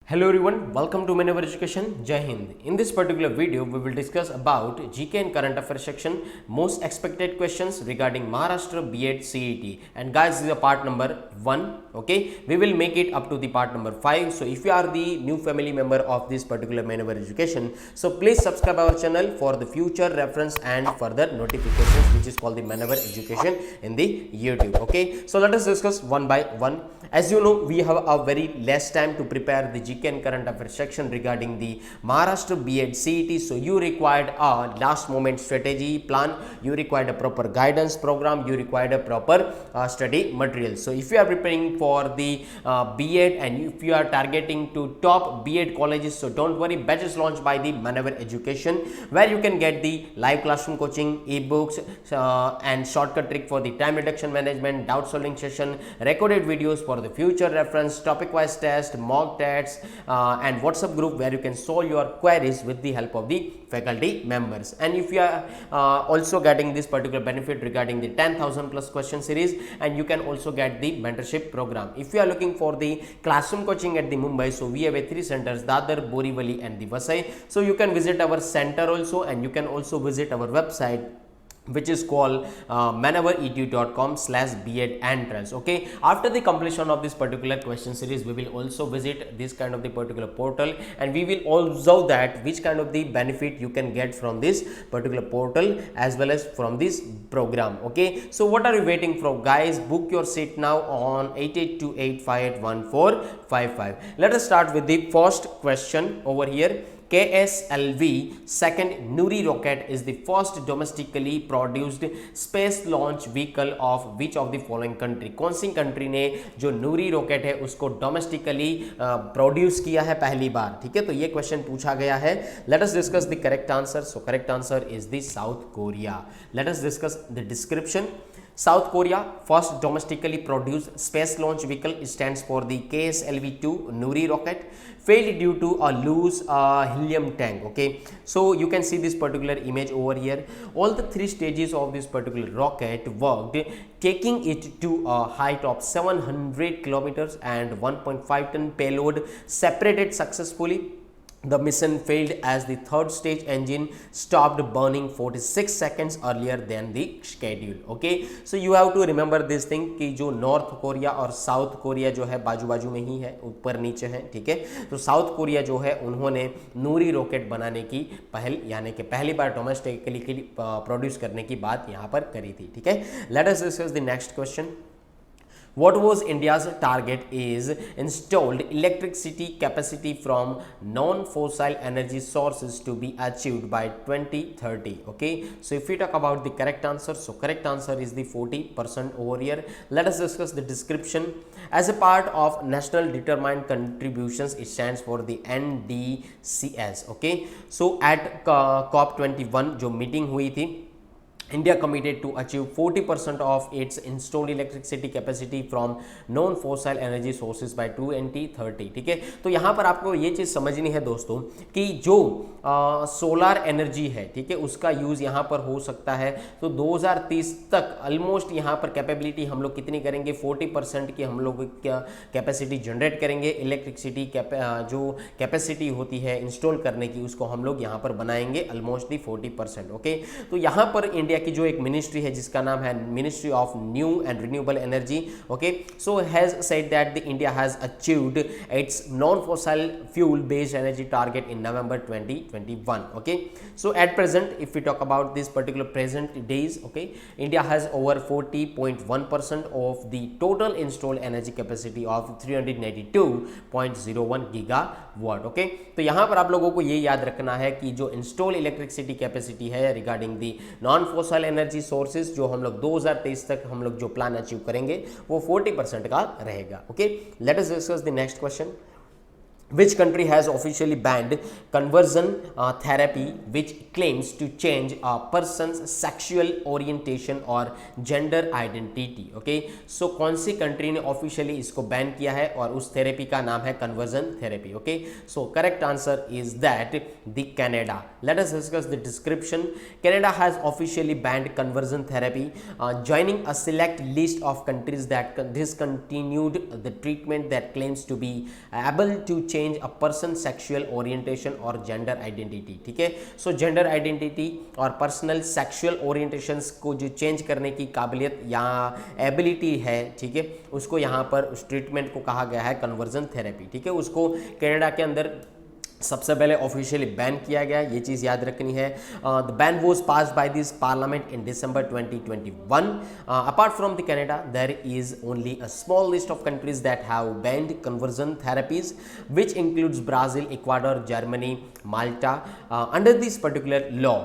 Hello everyone, welcome to Manever Education. Jai Hind. In this particular video, we will discuss about GK and Current Affairs section, most expected questions regarding Maharashtra B.Ed CET. And guys, this is a part number 1. Okay, we will make it up to the part number 5. So if you are the new family member of this particular Manever Education, so please subscribe our channel for the future reference and further notifications, which is called the Manever Education in the YouTube. Okay, so let us discuss one by one. As you know, we have a very less time to prepare the GK and Current Affairs section regarding the Maharashtra B.Ed CET. So you required a last moment strategy plan, you required a proper guidance program, you required a proper study material. So if you are preparing for the B.Ed and if you are targeting to top B.Ed colleges, so don't worry, batches launched by the Manever Education, where you can get the live classroom coaching, ebooks and shortcut trick for the time reduction management, doubt solving session, recorded videos for the future reference, topic wise test, mock tests and WhatsApp group where you can solve your queries with the help of the faculty members. And if you are also getting this particular benefit regarding the 10,000 plus question series, and you can also get the mentorship program. If you are looking for the classroom coaching at the Mumbai, so we have a 3 centers, Dadar, Borivali and the Vasai. So you can visit our center also, and you can also visit our website, which is called maneveredu.com/B.Ed entrance. Okay, after the completion of this particular question series, we will also visit this kind of the particular portal, and we will observe that which kind of the benefit you can get from this particular portal as well as from this program. Okay, so what are you waiting for, guys? Book your seat now on 8828581455. Let us start with the first question over here. KSLV second Nuri rocket is the first domestically produced space launch vehicle of which of the following country? कौन सी country ने जो नूरी rocket है उसको domestically produce किया है पहली बार? ठीक है, तो ये क्वेश्चन पूछा गया है. Let us discuss the correct answer. So correct answer is the south Korea. Late us discuss the description. South Korea first domestically produced space launch vehicle stands for the KSLV-2 Nuri rocket, failed due to a loose helium tank. Okay, so you can see this particular image over here. All the 3 stages of this particular rocket worked, taking it to a height of 700 kilometers and 1.5 ton payload separated successfully. The mission failed as the third stage engine stopped burning 46 seconds earlier than the schedule. Okay, so you have to remember this thing कि जो north Korea और south Korea जो है बाजू बाजू में ही है, ऊपर नीचे है. ठीक है, तो साउथ कोरिया जो है उन्होंने नूरी रॉकेट बनाने की पहल यानी कि पहली बार डोमेस्टिकली प्रोड्यूस करने की बात यहाँ पर करी थी. ठीक है, let us discuss the next question. What was India's target is installed electricity capacity from non-fossil energy sources to be achieved by 2030. Okay, so if we talk about the correct answer, so correct answer is the 40% over here. Let us discuss the description. As a part of National Determined Contributions, it stands for the NDCS. Okay, so at COP21 जो meeting हुई थी, India committed to achieve 40% of its installed electricity capacity from non-fossil energy sources by 2030. ठीक है, तो यहाँ पर आपको ये चीज़ समझनी है दोस्तों कि जो सोलर एनर्जी है, ठीक है, उसका यूज़ यहाँ पर हो सकता है. तो 2030 तक ऑलमोस्ट यहाँ पर कैपेबिलिटी हम लोग कितनी करेंगे? 40% की हम लोग कैपेसिटी जनरेट करेंगे. इलेक्ट्रिसिटी जो कैपेसिटी होती है इंस्टॉल करने की, उसको हम लोग यहाँ पर बनाएंगे ऑलमोस्ट दी 40%. ओके, तो यहाँ पर इंडिया की जो एक मिनिस्ट्री है जिसका नाम है ministry of new and renewable energy. Okay, so has said that the India has achieved its non fossil fuel based energy target in November 2021. Okay, so at present if we talk about this particular present days, okay, India has over 40.1% of the total installed energy capacity of 382.01 gigawatt. Okay, तो यहाँ पर आप लोगों को ये याद रखना है कि जो इंस्टॉल इलेक्ट्रिसिटी कैपेसिटी है regarding the non fossil energy sources, जो हम लोग 2023 तक हम लोग जो प्लान अचीव करेंगे वो 40% का रहेगा. Okay, late us discuss the next question. Which country has officially banned conversion therapy which claims to change a person's sexual orientation or gender identity? Okay, so कौन सी कंट्री ने ऑफिशियली इसको ban किया है और उस थेरेपी का नाम है conversion therapy. Okay, so correct answer is that the Canada. Late us discuss the description. Canada has officially band conversion therapy, joining a select list of countries that discontinued the treatment that claims to be able to change change a person sexual orientation और gender identity, ठीक है। सो gender identity और personal sexual orientations को जो change करने की काबिलियत या एबिलिटी है, ठीक है, उसको यहाँ पर उस ट्रीटमेंट को कहा गया है कन्वर्जन थेरेपी, ठीक है। उसको कनाडा के अंदर सबसे पहले ऑफिशियली बैन किया गया, ये चीज़ याद रखनी है। The ban was passed by this parliament in December 2021. Apart from the Canada, there is only a small list of countries that have banned conversion therapies, which includes Brazil, Ecuador, Germany, Malta. Under this particular law,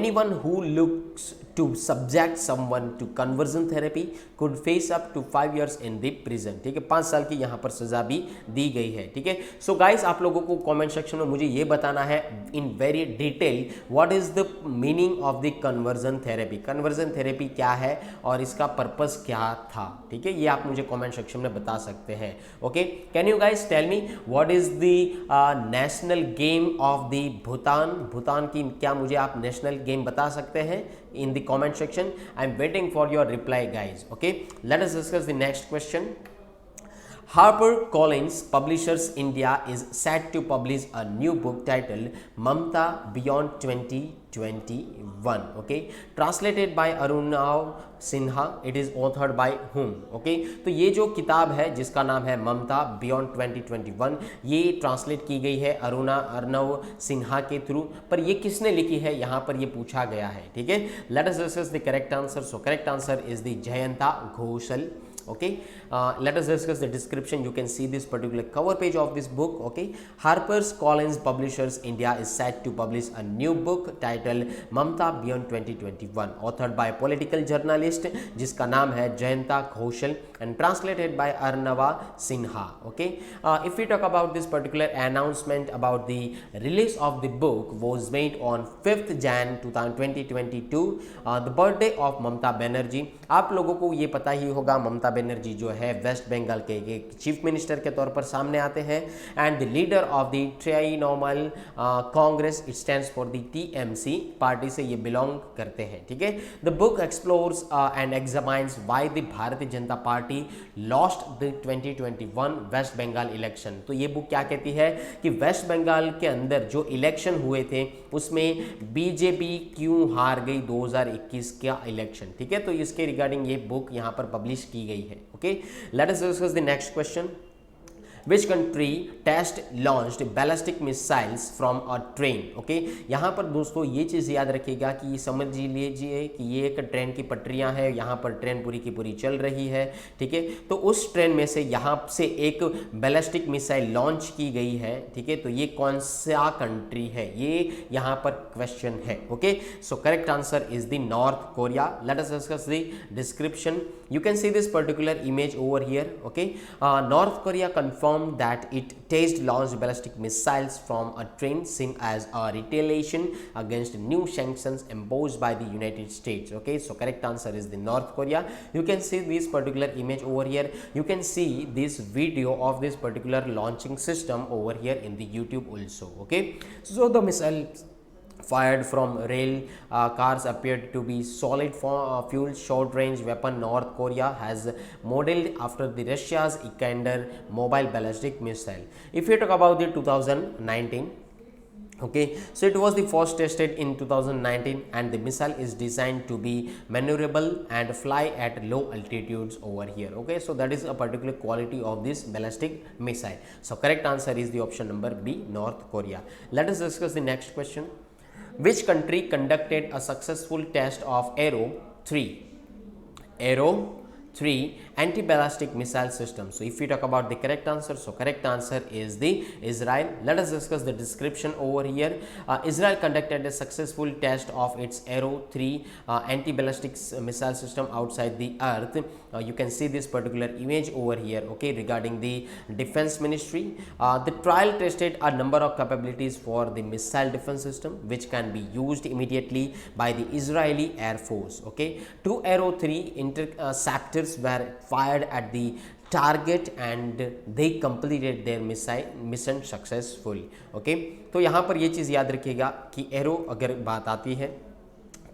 anyone who looks to subject someone to conversion therapy could face up to 5 years in the prison, ठीक है। 5 साल की यहाँ पर सजा भी दी गई है, ठीक है। सो गाइस, आप लोगों को कमेंट सेक्शन में मुझे ये बताना है in very detail what is the meaning of the conversion therapy. Conversion therapy क्या है और इसका पर्पस क्या था, ठीक है, ये आप मुझे कमेंट सेक्शन में बता सकते हैं। Okay, can you guys tell me what is the national game of the Bhutan. Bhutan की क्या मुझे आप नेशनल गेम बता सकते हैं in the comment section? I'm waiting for your reply, guys. Okay, let us discuss the next question. HarperCollins Publishers India is set to publish a new book titled Mamta Beyond 2021. Okay, translated by Arunav Sinha. It is authored by whom? Okay, तो ये जो किताब है जिसका नाम है ममता beyond 2021, ये translate की गई है अर्नव सिन्हा के थ्रू, पर ये किसने लिखी है यहाँ पर ये पूछा गया है, ठीक है। Let us discuss the correct answer. So correct answer is the Jayanta Ghoshal. Okay, let us discuss the description. You can see this particular cover page of this book. Okay, HarperCollins Publishers India is set to publish a new book titled Mamta Beyond 2021, authored by political journalist जिसका नाम है Jayanta Ghoshal and translated by Arnava Sinha. Okay, if we talk about this particular announcement about the release of the book was made on 5th Jan 2022, the birthday of Mamta Banerjee. आप लोगों को ये पता ही होगा, ममता बनर्जी जो है वेस्ट बंगाल के एक चीफ मिनिस्टर के तौर पर सामने आते हैं and the leader of the Trinamool Congress, it stands for the TMC party से ये बिलोंग करते हैं, ठीक है। The book explores and examines why the Bharatiya Janata Party lost the 2021 West Bengal election. तो ये बुक क्या कहती है कि वेस्ट बंगाल के अंदर जो इलेक्शन हुए थे उसमें बीजेपी क्यों हार गई 2021 का इलेक्शन, ठीक है। तो इसके रिगार्डिंग ये बुक यहाँ पर पब्लिश की गई है। Okay, late us discuss the next question. Which country test launched ballistic missiles from a train? Okay, यहाँ पर दोस्तों ये चीज़ याद रखिएगा कि समझ लीजिए कि ये एक ट्रेन की पटरियाँ हैं, यहाँ पर ट्रेन पूरी की पूरी चल रही है, ठीक है। तो उस ट्रेन में से यहाँ से एक बैलिस्टिक मिसाइल लॉन्च की गई है, ठीक है। तो ये कौन सा कंट्री है, ये यहाँ पर क्वेश्चन है। Okay, so correct answer is the north Korea. Late us discuss the description. You can see this particular image over here. Okay, North Korea confirmed that it test launched ballistic missiles from a train, seen as a retaliation against new sanctions imposed by the United States. Okay, so correct answer is the North Korea. You can see this particular image over here. You can see this video of this particular launching system over here in the YouTube also. Okay, so the missile fired from rail cars appeared to be solid fuel short range weapon. North Korea has modeled after the Russia's Iskander mobile ballistic missile. If you talk about the 2019, okay, so it was the first tested in 2019 and the missile is designed to be maneuverable and fly at low altitudes over here. Okay, so that is a particular quality of this ballistic missile. So correct answer is the option number B, North Korea. Let us discuss the next question. Which country conducted a successful test of Arrow 3 anti-ballistic missile system? So if we talk about the correct answer, so correct answer is the Israel. Let us discuss the description over here. Israel conducted a successful test of its Arrow 3 anti-ballistic missile system outside the earth. You can see this particular image over here. Okay, regarding the defense ministry, the trial tested a number of capabilities for the missile defense system which can be used immediately by the Israeli Air Force. Okay, 2 Arrow 3 interceptors were fired at the target and they completed their mission successfully. Okay, तो यहाँ पर ये चीज़ याद रखिएगा कि arrow अगर बात आती है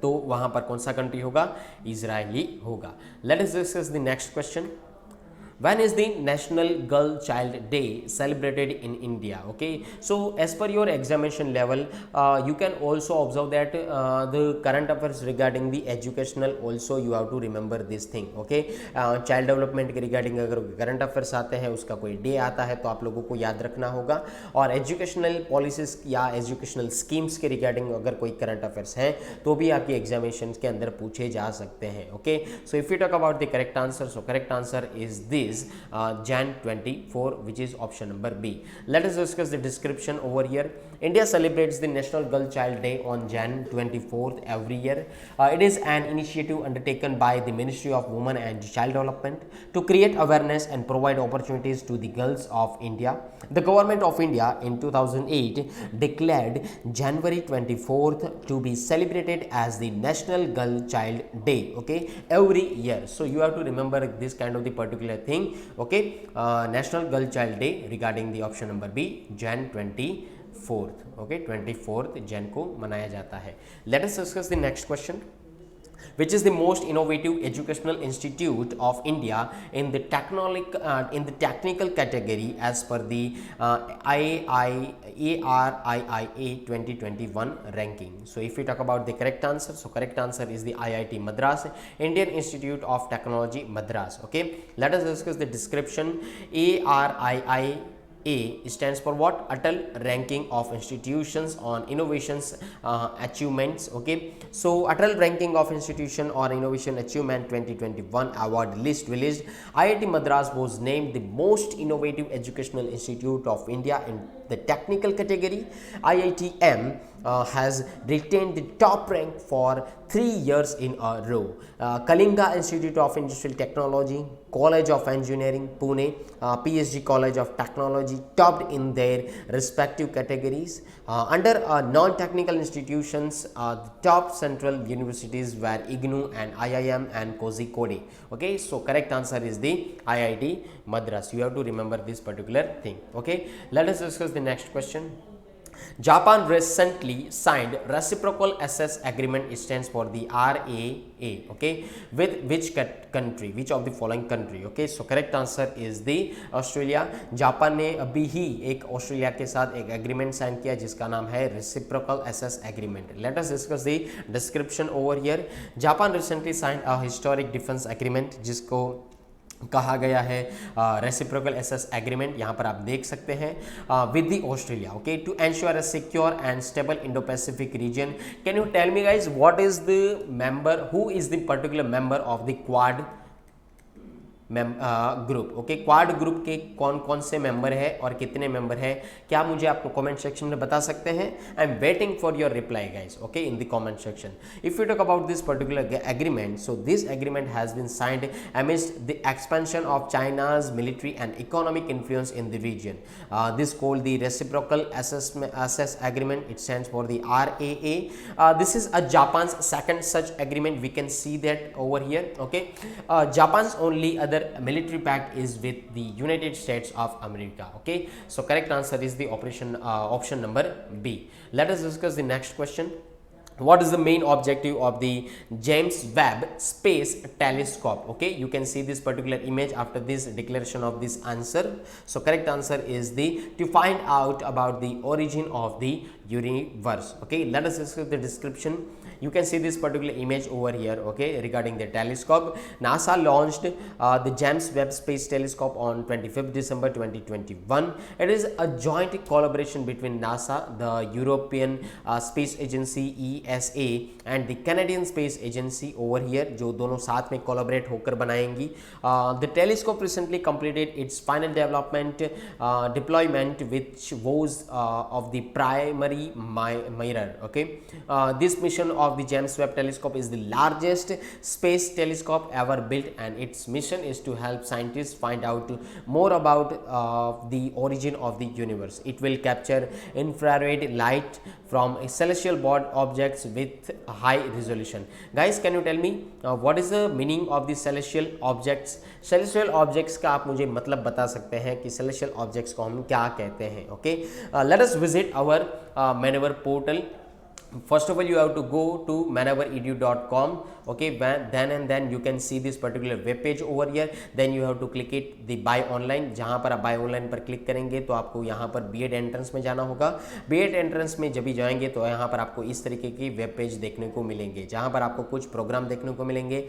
तो वहाँ पर कौन सा कंट्री होगा, इजरायली होगा। Late us discuss the next question. when is the National Girl Child Day celebrated in India? Okay, so as per your examination level, you can also observe that the current affairs regarding the educational also you have to remember this thing. Okay, child development के regarding अगर current affairs आते हैं, उसका कोई day आता है तो आप लोगों को याद रखना होगा, और educational policies या educational schemes के regarding अगर कोई current affairs है तो भी आपकी examinations के अंदर पूछे जा सकते हैं. Okay, so if you talk about the correct answer, so correct answer is this Jan 24, which is option number B. Let us discuss the description over here. India celebrates the National Girl Child Day on Jan 24th every year. It is an initiative undertaken by the Ministry of Women and Child Development to create awareness and provide opportunities to the girls of India. The Government of India in 2008 declared January 24th to be celebrated as the National Girl Child Day. Okay, every year. So you have to remember this kind of the particular thing. Okay, National Girl Child Day regarding the option number B, Jan 24th. Okay, 24th Jan को मनाया जाता है. Let us discuss the next question. Which is the most innovative educational institute of India in the technical category as per the ARIIA 2021 ranking? So if we talk about the correct answer, so correct answer is the IIT Madras, Indian Institute of Technology Madras. Okay, let us discuss the description. ARIIA stands for what? Atal Ranking of Institutions on Innovations Achievements. Okay, so Atal Ranking of Institution on Innovation Achievement 2021 award list released. IIT Madras was named the most innovative educational institute of India in the technical category. IITM has retained the top rank for 3 years in a row. Kalinga Institute of Industrial Technology, College of Engineering, Pune, PSG College of Technology topped in their respective categories. Under non-technical institutions, the top central universities were IGNOU and IIM and Kozhikode. Okay, so correct answer is the IIT Madras. You have to remember this particular thing. Okay, let us discuss the next question. Japan recently signed reciprocal access agreement. It stands for the RAA. Okay, with which country? Which of the following country? Okay, so correct answer is the Australia. Japan ने अभी ही एक Australia के साथ एक agreement sign किया जिसका नाम है reciprocal access agreement. Let us discuss the description over here. Japan recently signed a historic defence agreement जिसको कहा गया है रेसिप्रोकल एसेस एग्रीमेंट. यहाँ पर आप देख सकते हैं with the Australia. Okay, to ensure a secure and stable Indo Pacific region. Can you tell me guys what is the member, who is the particular member of the Quad group? Okay, Quad group के कौन कौन से member है और कितने member है, क्या मुझे आपको कमेंट सेक्शन में बता सकते हैं? I am waiting for your reply guys. Okay, in the comment section. If you talk about this particular agreement, so this agreement has been signed amidst the expansion of China's military and economic influence in the region. This called the reciprocal access agreement. It stands for the RAA. This is a Japan's second such agreement. We can see that over here. Okay, Japan's only other military pact is with the United States of America. Okay, so correct answer is the option number B. Let us discuss the next question. What is the main objective of the James Webb Space Telescope? Okay, you can see this particular image after this declaration of this answer. So correct answer is the to find out about the origin of the universe. Okay, let us discuss the description. You can see this particular image over here. Okay, regarding the telescope, NASA launched the James Webb Space Telescope on 25th December 2021. It is a joint collaboration between NASA, the European Space Agency ESA and the Canadian Space Agency over here, जो दोनों साथ में collaborate होकर बनाएंगी. The telescope recently completed its final development deployment, which was of the primary mirror. Okay, this mission of the James Webb Telescope is the largest space telescope ever built, and its mission is to help scientists find out more about the origin of the universe. It will capture infrared light from celestial body objects with high resolution. Guys, can you tell me what is the meaning of the celestial objects? Celestial objects का आप मुझे मतलब बता सकते हैं कि celestial objects को हम क्या कहते हैं? Okay, let us visit our maneuver portal. first of all you have to go to maneveredu.com. okay, then you can see this particular web page over here. then you have to click it the buy online. जहाँ पर आप buy online पर click करेंगे तो आपको यहाँ पर B.Ed entrance में जाना होगा. B.Ed एंट्रेंस में जब भी जाएंगे तो यहाँ पर आपको इस तरीके की वेब पेज देखने को मिलेंगे, जहाँ पर आपको कुछ प्रोग्राम देखने को मिलेंगे.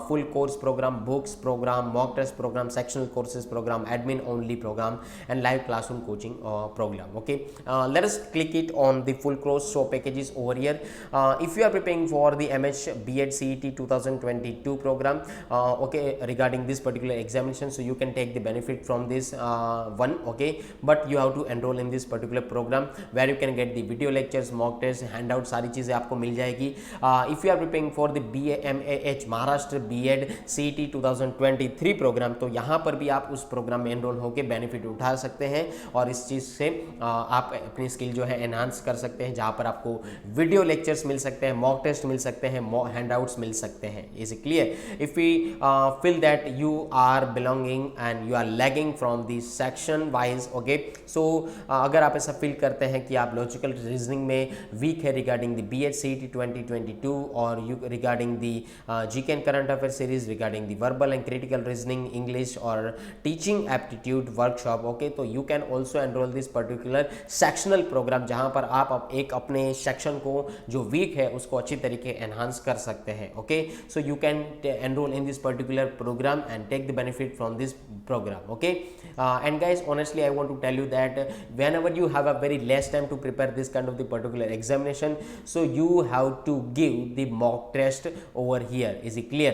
Full course program, books program, mock test program, sectional courses program, admin only program and live classroom coaching program. okay, let us click it on the full course show packages over here. If you are preparing for the MH B.Ed CET 2022 program, okay, regarding this particular examination, so you can take the benefit from this one. okay, but you have to enroll in this particular program where you can get the video lectures, mock tests, handout, सारी चीज़ें आपको मिल जाएगी. If you are preparing for the BAMAH Maharashtra B.Ed CET 2023 program, तो यहाँ पर भी आप उस प्रोग्राम में एनरोल होकर बेनिफिट उठा सकते हैं और इस चीज़ से आप अपनी स्किल जो है एनहांस कर सकते हैं, जहाँ पर आपको वीडियो लेक्चर्स मिल सकते हैं, मॉक टेस्ट मिल सकते हैं, हैंडआउट्स मिल सकते हैं. Is it clear? If we feel that you are belonging and you are lagging from the section wise, okay, so अगर आप ऐसा फील करते हैं कि आप लॉजिकल रीजनिंग में वीक है रिगार्डिंग द B.Ed CET 2022 और you regarding the GK and current affair series, regarding the verbal and critical reasoning, English और टीचिंग एप्टीट्यूड वर्कशॉप, ओके, तो you can also enrol this particular sectional programme, जहाँ पर आप एक अपने section को जो वीक है उसको अच्छी तरीके एनहांस कर सकते हैं. Okay, so you can enrol in this particular program and take the benefit from this program. okay, and guys, honestly I want to tell you that whenever you have a very less time to prepare this kind of the particular examination, so you have to give the mock test over here. Is it clear?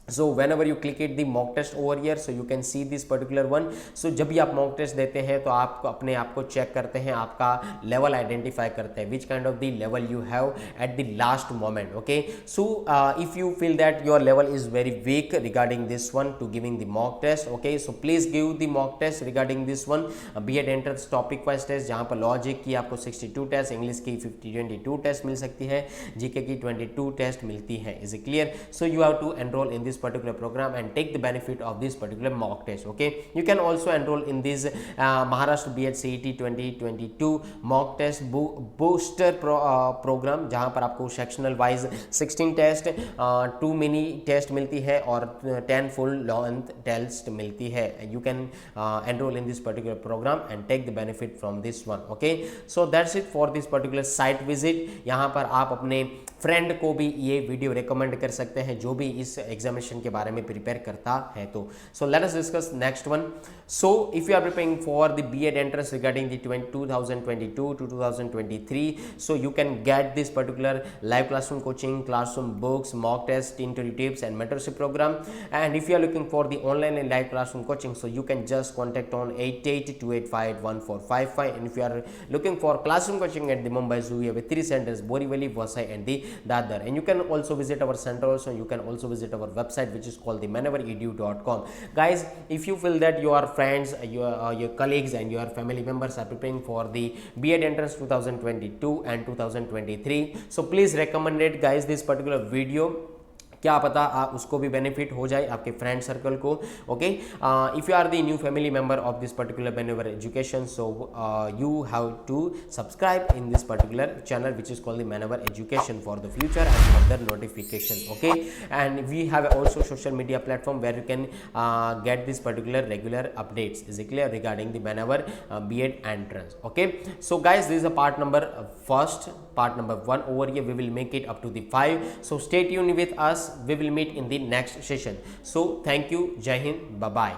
so whenever you click it the mock test over here, so you can see this particular one. so जब भी आप mock test देते हैं तो आप अपने आप को चेक करते हैं, आपका लेवल आइडेंटिफाई करते हैं, which kind of the level you have at the last moment. okay, so if you feel that your level is very weak regarding this one to giving the mock test, okay, so please give the mock test regarding this one. B.Ed entrance topic wise test, जहाँ पर logic की आपको 62 test, English की 22 test मिल सकती है, GK की 22 test मिलती है. Is it clear? So you have to enrol in this particular program and take the benefit of this particular mock test. okay, you can also enroll in this Maharashtra B.Ed CET 2022 mock test booster program, जहां पर आपको sectional wise 16 test, 2 mini test मिलती है और 10 full length test मिलती है. you can enroll in this particular program and take the benefit from this one. okay, so that's it for this particular site visit. यहाँ पर आप अपने friend को भी ये वीडियो रिकमेंड कर सकते हैं जो भी इस एग्जामिनेशन के बारे में प्रिपेयर करता है. तो so let us discuss next one. So if you are preparing for the B.Ed entrance regarding the 2022 to 2023, so you can get this particular live classroom coaching, classroom books, mock test, interview tips and mentorship program. and if you are looking for the online and live classroom coaching, so you can just contact on 8828514555. and if you are looking for classroom coaching at the Mumbai Zoo, we have 3 centers, Borivali, Vasai and the Dadar. and you can also visit our center also. you can also visit our website which is called the maneveredu.com. guys, if you feel that your friends, your colleagues and your family members are preparing for the B.Ed entrance 2022 and 2023, so please recommend it guys this particular video. क्या पता आप उसको भी benefit हो जाए, आपके friend circle को. Okay, if you are the new family member of this particular Manever education, so you have to subscribe in this particular channel which is called the Manever education for the future and further notification. Okay, and we have also social media platform where you can get this particular regular updates is clear regarding the Manever B.Ed entrance. okay, so guys, this is a part number 1 over here. we will make it up to the 5, so stay tuned with us. We will meet in the next session. So thank you. Jai Hind. Bye bye.